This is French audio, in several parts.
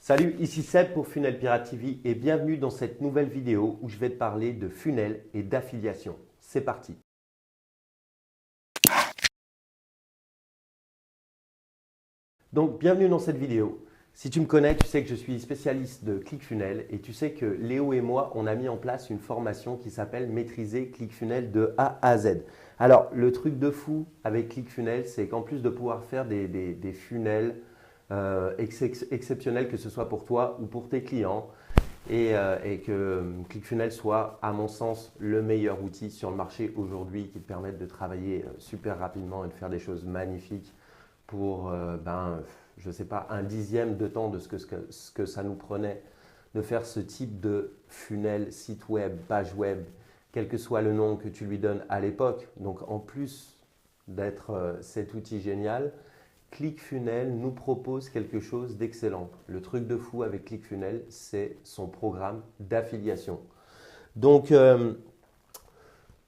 Salut, ici Seb pour Funnel Pirate TV et bienvenue dans cette nouvelle vidéo où je vais te parler de funnel et d'affiliation. C'est parti. Donc, bienvenue dans cette vidéo. Si tu me connais, tu sais que je suis spécialiste de ClickFunnels et tu sais que Léo et moi, on a mis en place une formation qui s'appelle Maîtriser ClickFunnels de A à Z. Alors, le truc de fou avec ClickFunnels, c'est qu'en plus de pouvoir faire des funnels exceptionnels, que ce soit pour toi ou pour tes clients, et que ClickFunnels soit, à mon sens, le meilleur outil sur le marché aujourd'hui qui te permette de travailler super rapidement et de faire des choses magnifiques pour, je ne sais pas, un dixième de temps de ce que ça nous prenait de faire ce type de funnel, site web, page web, quel que soit le nom que tu lui donnes à l'époque. Donc en plus d'être cet outil génial, ClickFunnels nous propose quelque chose d'excellent. Le truc de fou avec ClickFunnels, c'est son programme d'affiliation. Donc,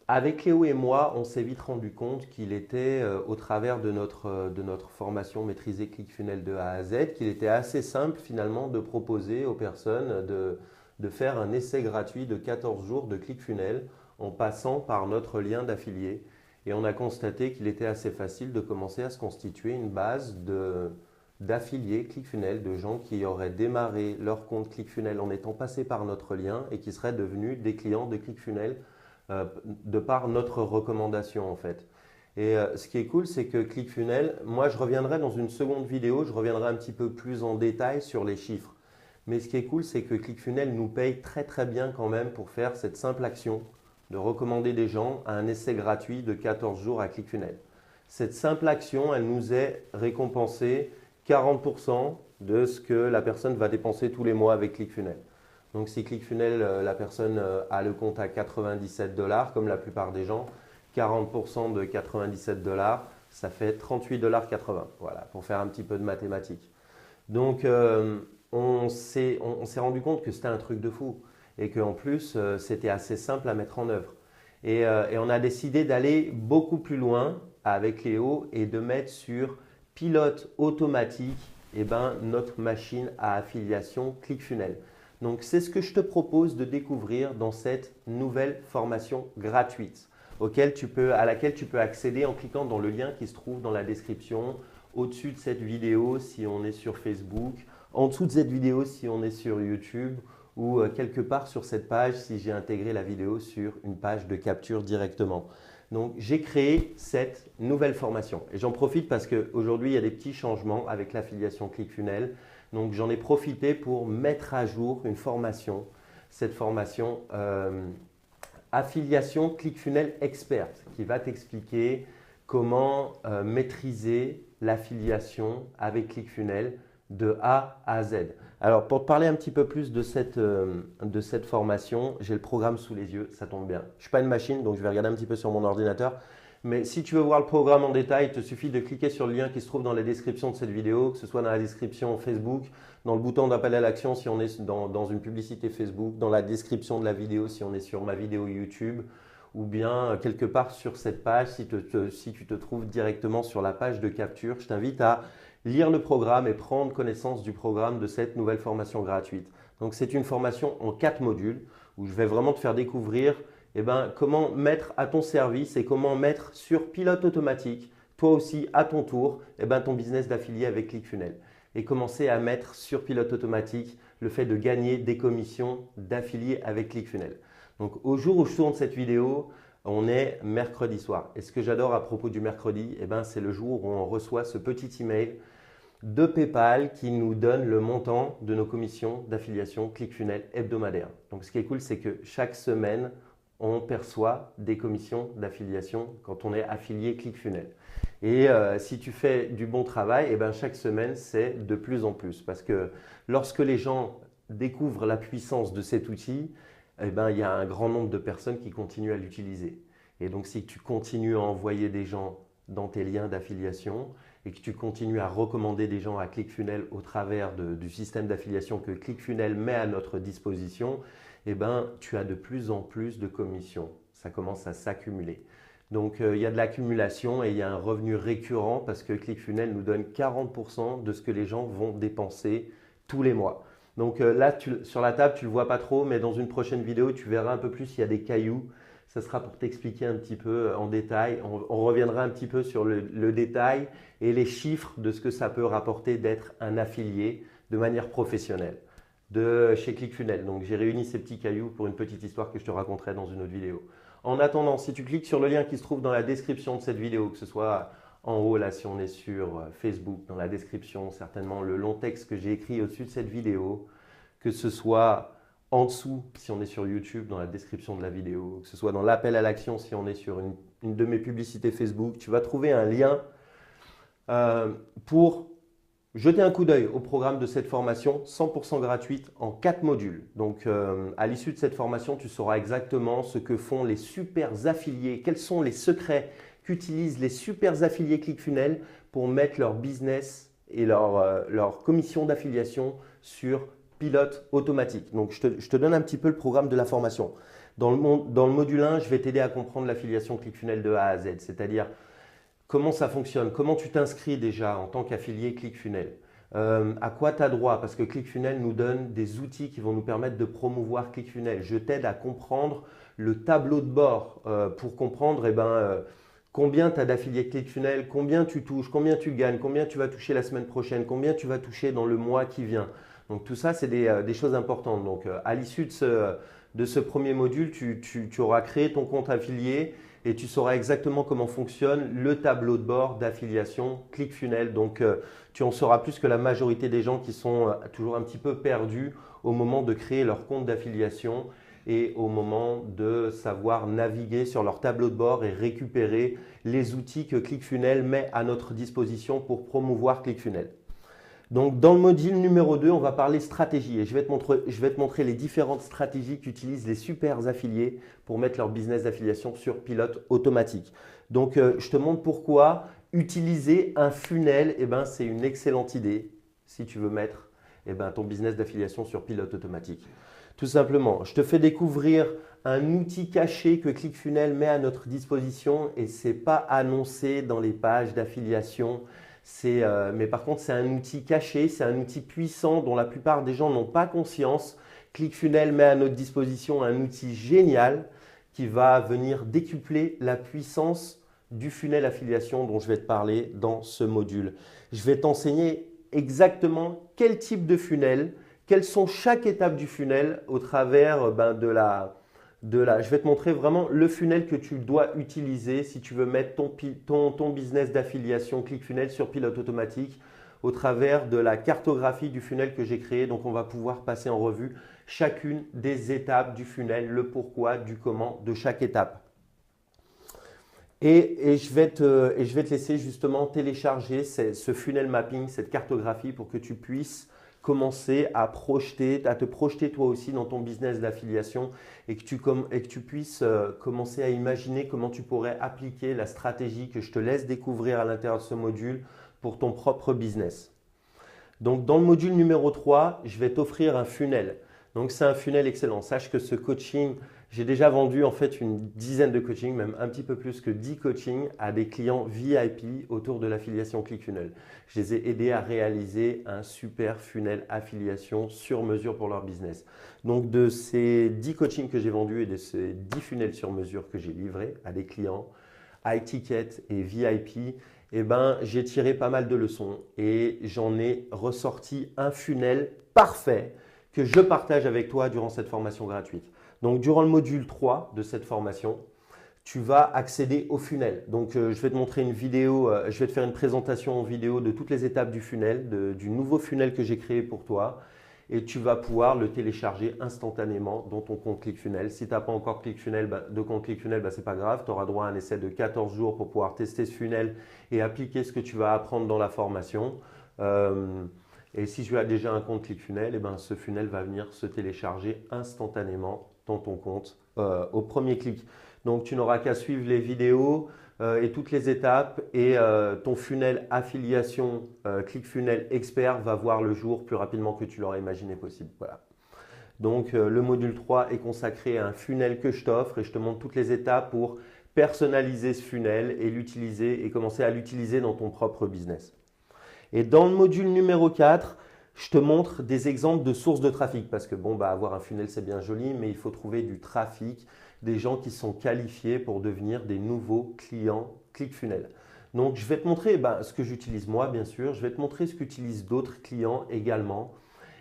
avec Léo et moi, on s'est vite rendu compte qu'il était, au travers de notre formation Maîtriser ClickFunnels de A à Z, qu'il était assez simple finalement de proposer aux personnes de faire un essai gratuit de 14 jours de ClickFunnels en passant par notre lien d'affilié. Et on a constaté qu'il était assez facile de commencer à se constituer une base d'affiliés ClickFunnels, de gens qui auraient démarré leur compte ClickFunnels en étant passés par notre lien et qui seraient devenus des clients de ClickFunnels de par notre recommandation en fait. Et ce qui est cool, c'est que ClickFunnels, moi je reviendrai dans une seconde vidéo, je reviendrai un petit peu plus en détail sur les chiffres. Mais ce qui est cool, c'est que ClickFunnels nous paye très très bien quand même pour faire cette simple action de recommander des gens à un essai gratuit de 14 jours à ClickFunnels. Cette simple action, elle nous est récompensée 40% de ce que la personne va dépenser tous les mois avec ClickFunnels. Donc si ClickFunnels, la personne a le compte à 97 $, comme la plupart des gens, 40% de 97 $, ça fait 38,80 $. Voilà, pour faire un petit peu de mathématiques. Donc on s'est rendu compte que c'était un truc de fou et qu'en plus, c'était assez simple à mettre en œuvre. Et on a décidé d'aller beaucoup plus loin avec Léo et de mettre sur pilote automatique notre machine à affiliation ClickFunnels. Donc, c'est ce que je te propose de découvrir dans cette nouvelle formation gratuite à laquelle tu peux accéder en cliquant dans le lien qui se trouve dans la description, au-dessus de cette vidéo si on est sur Facebook, en dessous de cette vidéo si on est sur YouTube ou quelque part sur cette page si j'ai intégré la vidéo sur une page de capture directement. Donc, j'ai créé cette nouvelle formation et j'en profite parce qu'aujourd'hui, il y a des petits changements avec l'affiliation ClickFunnels. Donc, j'en ai profité pour mettre à jour une formation, cette formation Affiliation ClickFunnels Expert qui va t'expliquer comment maîtriser l'affiliation avec ClickFunnels de A à Z. Alors, pour te parler un petit peu plus de cette formation, j'ai le programme sous les yeux, ça tombe bien. Je ne suis pas une machine, donc je vais regarder un petit peu sur mon ordinateur. Mais si tu veux voir le programme en détail, il te suffit de cliquer sur le lien qui se trouve dans la description de cette vidéo, que ce soit dans la description Facebook, dans le bouton d'appel à l'action si on est dans une publicité Facebook, dans la description de la vidéo si on est sur ma vidéo YouTube, ou bien quelque part sur cette page si tu te trouves directement sur la page de capture. Je t'invite à lire le programme et prendre connaissance du programme de cette nouvelle formation gratuite. Donc, c'est une formation en 4 modules où je vais vraiment te faire découvrir comment mettre à ton service et comment mettre sur pilote automatique, toi aussi à ton tour, ton business d'affilié avec ClickFunnels. Et commencer à mettre sur pilote automatique le fait de gagner des commissions d'affiliés avec ClickFunnels. Donc, au jour où je tourne cette vidéo, on est mercredi soir. Et ce que j'adore à propos du mercredi, c'est le jour où on reçoit ce petit email de PayPal qui nous donne le montant de nos commissions d'affiliation ClickFunnels hebdomadaires. Donc, ce qui est cool, c'est que chaque semaine, on perçoit des commissions d'affiliation quand on est affilié ClickFunnels. Et si tu fais du bon travail, chaque semaine, c'est de plus en plus. Parce que lorsque les gens découvrent la puissance de cet outil, il y a un grand nombre de personnes qui continuent à l'utiliser. Et donc, si tu continues à envoyer des gens dans tes liens d'affiliation et que tu continues à recommander des gens à ClickFunnels au travers du système d'affiliation que ClickFunnels met à notre disposition, tu as de plus en plus de commissions. Ça commence à s'accumuler. Donc, il y a de l'accumulation et il y a un revenu récurrent parce que ClickFunnels nous donne 40% de ce que les gens vont dépenser tous les mois. Donc là, sur la table, tu ne le vois pas trop, mais dans une prochaine vidéo, tu verras un peu plus, il y a des cailloux. Ça sera pour t'expliquer un petit peu en détail. On reviendra un petit peu sur le détail et les chiffres de ce que ça peut rapporter d'être un affilié de manière professionnelle de chez ClickFunnels. Donc j'ai réuni ces petits cailloux pour une petite histoire que je te raconterai dans une autre vidéo. En attendant, si tu cliques sur le lien qui se trouve dans la description de cette vidéo, que ce soit en haut, là, si on est sur Facebook, dans la description, certainement le long texte que j'ai écrit au-dessus de cette vidéo, que ce soit en dessous, si on est sur YouTube, dans la description de la vidéo, que ce soit dans l'appel à l'action, si on est sur une de mes publicités Facebook, tu vas trouver un lien pour jeter un coup d'œil au programme de cette formation 100% gratuite en 4 modules. Donc, à l'issue de cette formation, tu sauras exactement ce que font les super affiliés, quels sont les secrets qu'utilisent les super affiliés ClickFunnels pour mettre leur business et leur commission d'affiliation sur pilote automatique. Donc, je te donne un petit peu le programme de la formation. Dans le module 1, je vais t'aider à comprendre l'affiliation ClickFunnels de A à Z, c'est-à-dire comment ça fonctionne, comment tu t'inscris déjà en tant qu'affilié ClickFunnels, à quoi tu as droit, parce que ClickFunnels nous donne des outils qui vont nous permettre de promouvoir ClickFunnels. Je t'aide à comprendre le tableau de bord pour comprendre combien tu as d'affiliés ClickFunnels, combien tu touches, combien tu gagnes, combien tu vas toucher la semaine prochaine, combien tu vas toucher dans le mois qui vient. Donc tout ça, c'est des choses importantes. Donc à l'issue de ce premier module, tu auras créé ton compte affilié et tu sauras exactement comment fonctionne le tableau de bord d'affiliation ClickFunnels. Donc tu en sauras plus que la majorité des gens qui sont toujours un petit peu perdus au moment de créer leur compte d'affiliation et au moment de savoir naviguer sur leur tableau de bord et récupérer les outils que ClickFunnels met à notre disposition pour promouvoir ClickFunnels. Donc, dans le module numéro 2, on va parler stratégie et je vais te montrer les différentes stratégies qu'utilisent les super affiliés pour mettre leur business d'affiliation sur pilote automatique. Donc, je te montre pourquoi utiliser un funnel, c'est une excellente idée si tu veux mettre ton business d'affiliation sur pilote automatique. Tout simplement, je te fais découvrir un outil caché que ClickFunnels met à notre disposition et ce n'est pas annoncé dans les pages d'affiliation. Mais par contre, c'est un outil caché, c'est un outil puissant dont la plupart des gens n'ont pas conscience. ClickFunnels met à notre disposition un outil génial qui va venir décupler la puissance du funnel affiliation dont je vais te parler dans ce module. Je vais t'enseigner exactement quel type de funnel, quelles sont chaque étape du funnel au travers je vais te montrer vraiment le funnel que tu dois utiliser si tu veux mettre ton business d'affiliation ClickFunnels sur pilote automatique au travers de la cartographie du funnel que j'ai créé. Donc, on va pouvoir passer en revue chacune des étapes du funnel, le pourquoi, du comment de chaque étape. Et je vais te laisser justement télécharger ce funnel mapping, cette cartographie pour que tu puisses commencer à te projeter toi aussi dans ton business d'affiliation et que tu puisses commencer à imaginer comment tu pourrais appliquer la stratégie que je te laisse découvrir à l'intérieur de ce module pour ton propre business. Donc, dans le module numéro 3, je vais t'offrir un funnel. Donc, c'est un funnel excellent. Sache que ce coaching, j'ai déjà vendu en fait une dizaine de coachings, même un petit peu plus que 10 coachings à des clients VIP autour de l'affiliation ClickFunnels. Je les ai aidés à réaliser un super funnel affiliation sur mesure pour leur business. Donc, de ces 10 coachings que j'ai vendus et de ces 10 funnels sur mesure que j'ai livrés à des clients high ticket et VIP, j'ai tiré pas mal de leçons et j'en ai ressorti un funnel parfait que je partage avec toi durant cette formation gratuite. Donc, durant le module 3 de cette formation, tu vas accéder au funnel. Donc, je vais te montrer une vidéo, je vais te faire une présentation en vidéo de toutes les étapes du funnel, du nouveau funnel que j'ai créé pour toi. Et tu vas pouvoir le télécharger instantanément dans ton compte ClickFunnels. Si tu n'as pas encore de compte ClickFunnels, ce n'est pas grave. Tu auras droit à un essai de 14 jours pour pouvoir tester ce funnel et appliquer ce que tu vas apprendre dans la formation. Et si tu as déjà un compte ClickFunnels, ce funnel va venir se télécharger instantanément dans ton compte au premier clic. Donc, tu n'auras qu'à suivre les vidéos et toutes les étapes et ton funnel affiliation ClickFunnels Expert va voir le jour plus rapidement que tu l'aurais imaginé possible. Voilà. Donc, le module 3 est consacré à un funnel que je t'offre et je te montre toutes les étapes pour personnaliser ce funnel et l'utiliser et commencer à l'utiliser dans ton propre business. Et dans le module numéro 4, Je te montre des exemples de sources de trafic parce que bon, bah, avoir un funnel, c'est bien joli, mais il faut trouver du trafic, des gens qui sont qualifiés pour devenir des nouveaux clients ClickFunnels. Donc, je vais te montrer ce que j'utilise moi, bien sûr. Je vais te montrer ce qu'utilisent d'autres clients également.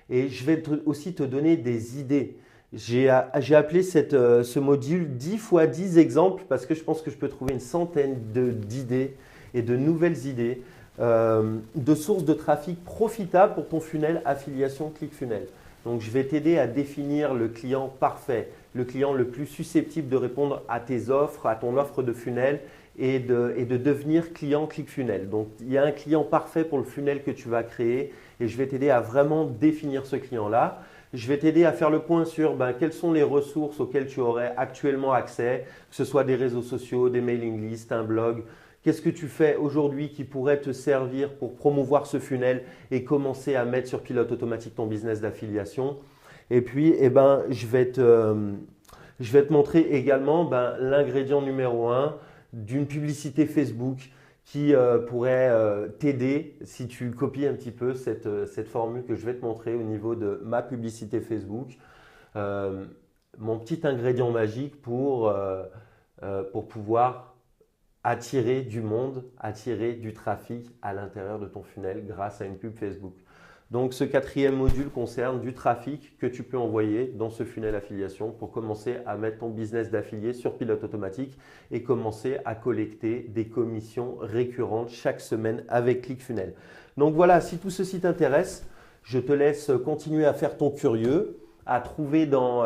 Et je vais aussi te donner des idées. J'ai appelé ce module 10 x 10 exemples parce que je pense que je peux trouver une centaine d'idées et de nouvelles idées de sources de trafic profitables pour ton funnel affiliation ClickFunnels. Donc, je vais t'aider à définir le client parfait, le client le plus susceptible de répondre à tes offres, à ton offre de funnel et de devenir client ClickFunnels. Donc, il y a un client parfait pour le funnel que tu vas créer et je vais t'aider à vraiment définir ce client-là. Je vais t'aider à faire le point sur quelles sont les ressources auxquelles tu aurais actuellement accès, que ce soit des réseaux sociaux, des mailing lists, un blog. Qu'est-ce que tu fais aujourd'hui qui pourrait te servir pour promouvoir ce funnel et commencer à mettre sur pilote automatique ton business d'affiliation? Et puis, je vais te montrer également l'ingrédient numéro 1 d'une publicité Facebook qui pourrait t'aider si tu copies un petit peu cette formule que je vais te montrer au niveau de ma publicité Facebook. Mon petit ingrédient magique pour pouvoir attirer du monde, attirer du trafic à l'intérieur de ton funnel grâce à une pub Facebook. Donc, ce quatrième module concerne du trafic que tu peux envoyer dans ce funnel affiliation pour commencer à mettre ton business d'affilié sur pilote automatique et commencer à collecter des commissions récurrentes chaque semaine avec ClickFunnels. Donc voilà, si tout ceci t'intéresse, je te laisse continuer à faire ton curieux, à trouver dans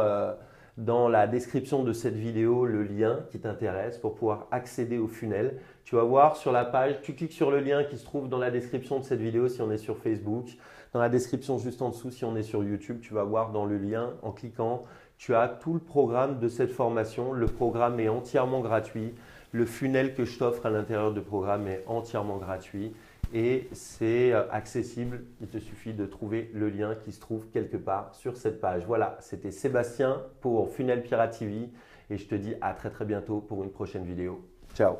la description de cette vidéo le lien qui t'intéresse pour pouvoir accéder au funnel. Tu vas voir sur la page, tu cliques sur le lien qui se trouve dans la description de cette vidéo si on est sur Facebook. Dans la description juste en dessous, si on est sur YouTube, tu vas voir dans le lien, en cliquant, tu as tout le programme de cette formation. Le programme est entièrement gratuit. Le funnel que je t'offre à l'intérieur du programme est entièrement gratuit et c'est accessible. Il te suffit de trouver le lien qui se trouve quelque part sur cette page. Voilà, c'était Sébastien pour Funnel Pirate TV et je te dis à très bientôt pour une prochaine vidéo. Ciao!